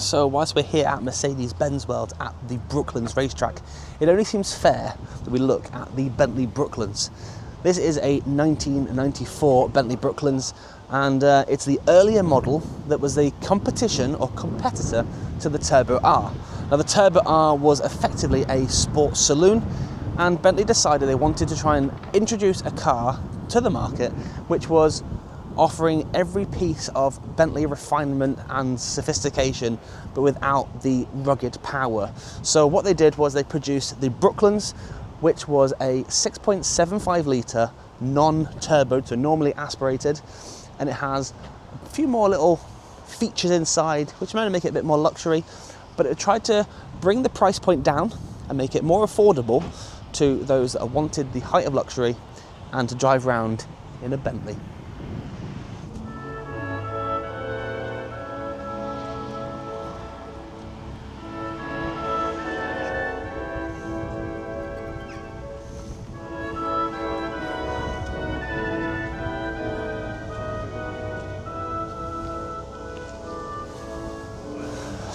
So whilst we're here at Mercedes-Benz World at the Brooklands racetrack, it only seems fair that we look at the Bentley Brooklands. This is a 1994 Bentley Brooklands, and it's the earlier model that was a competition or competitor to the Turbo R. Now the Turbo R was effectively a sports saloon, and Bentley decided they wanted to try and introduce a car to the market which was offering every piece of Bentley refinement and sophistication, but without the rugged power. So what they did was they produced the Brooklands, which was a 6.75 litre non-turbo, so normally aspirated, and it has a few more little features inside which might make it a bit more luxury, but it tried to bring the price point down and make it more affordable to those that wanted the height of luxury and to drive around in a Bentley.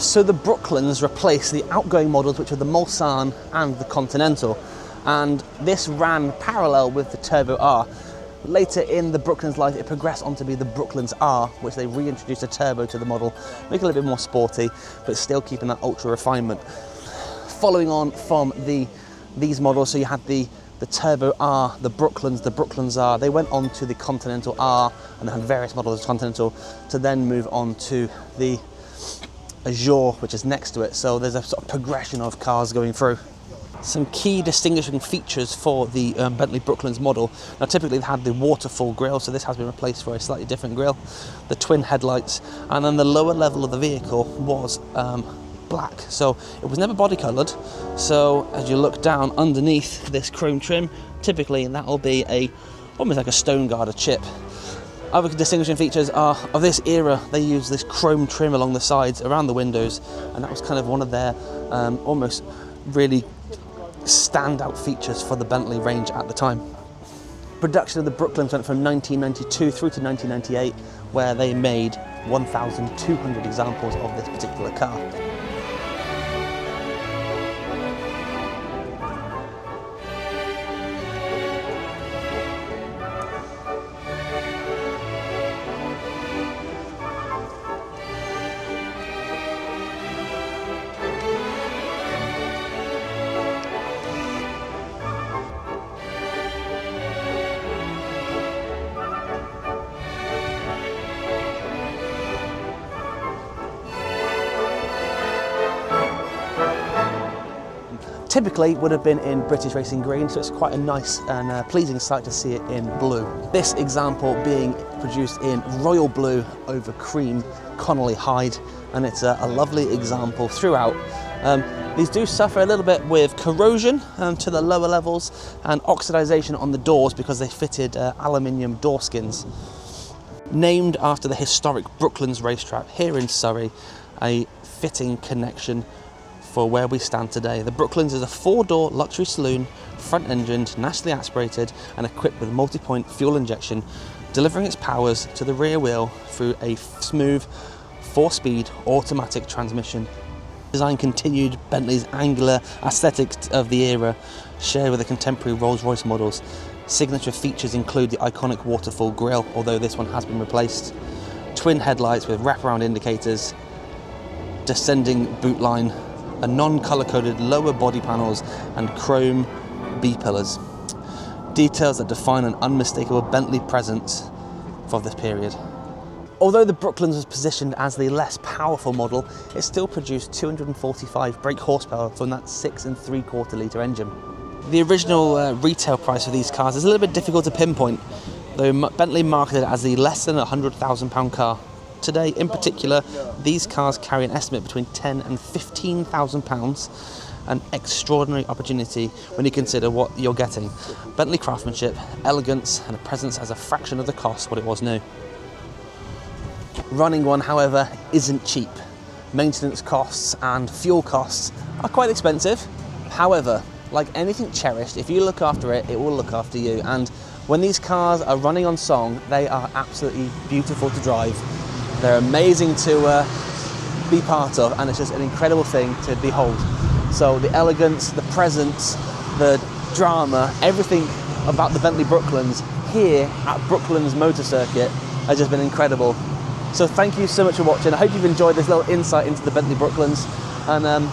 So the Brooklands replaced the outgoing models, which were the Mulsanne and the Continental, and this ran parallel with the Turbo R. Later in the Brooklands life, it progressed on to be the Brooklands R, which they reintroduced a turbo to the model, make it a little bit more sporty, but still keeping that ultra refinement. Following on from these models, so you had the Turbo R, the Brooklands R, they went on to the Continental R, and they had various models of Continental, to then move on to the Azure, which is next to it. So there's a sort of progression of cars going through. Some key distinguishing features for the Bentley Brooklands model. Now typically they had the waterfall grille, so this has been replaced for a slightly different grille, the twin headlights, and then the lower level of the vehicle was black, so it was never body coloured. So as you look down underneath this chrome trim, typically that will be almost like a stone guard, a chip. Other distinguishing features are of this era, they used this chrome trim along the sides, around the windows, and that was kind of one of their almost really standout features for the Bentley range at the time. Production of the Brooklands went from 1992 through to 1998, where they made 1,200 examples of this particular car. Typically would have been in British Racing Green, so it's quite a nice and pleasing sight to see it in blue. This example being produced in royal blue over cream Connolly hide, and it's a lovely example throughout. These do suffer a little bit with corrosion to the lower levels and oxidization on the doors because they fitted aluminium door skins. Named after the historic Brooklands racetrack here in Surrey, a fitting connection for where we stand today. The Brooklands is a 4-door luxury saloon, front-engined, nationally aspirated and equipped with multi-point fuel injection, delivering its powers to the rear wheel through a smooth 4-speed automatic transmission. Design continued Bentley's angular aesthetic of the era, shared with the contemporary Rolls-Royce models. Signature features include the iconic waterfall grille, although this one has been replaced, twin headlights with wraparound indicators, descending boot line, a non-colour-coded lower body panels and chrome B-pillars. Details that define an unmistakable Bentley presence for this period. Although the Brooklands was positioned as the less powerful model, it still produced 245 brake horsepower from that 6 3/4 litre engine. The original retail price of these cars is a little bit difficult to pinpoint, though Bentley marketed it as the less than £100,000 car. Today, in particular, these cars carry an estimate between £10,000 and £15,000, an extraordinary opportunity when you consider what you're getting. Bentley craftsmanship, elegance, and a presence as a fraction of the cost what it was new. Running one, however, isn't cheap. Maintenance costs and fuel costs are quite expensive. However, like anything cherished, if you look after it, it will look after you. And when these cars are running on song, they are absolutely beautiful to drive. They're amazing to be part of, and it's just an incredible thing to behold. So the elegance, the presence, the drama, everything about the Bentley Brooklands here at Brooklands Motor Circuit has just been incredible. So thank you so much for watching. I hope you've enjoyed this little insight into the Bentley Brooklands, and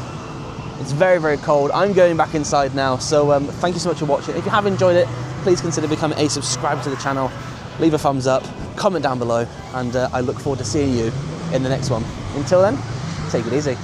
it's very, very cold. I'm going back inside now, so thank you so much for watching. If you have enjoyed it, please consider becoming a subscriber to the channel, leave a thumbs up, comment down below, and I look forward to seeing you in the next one. Until then, take it easy.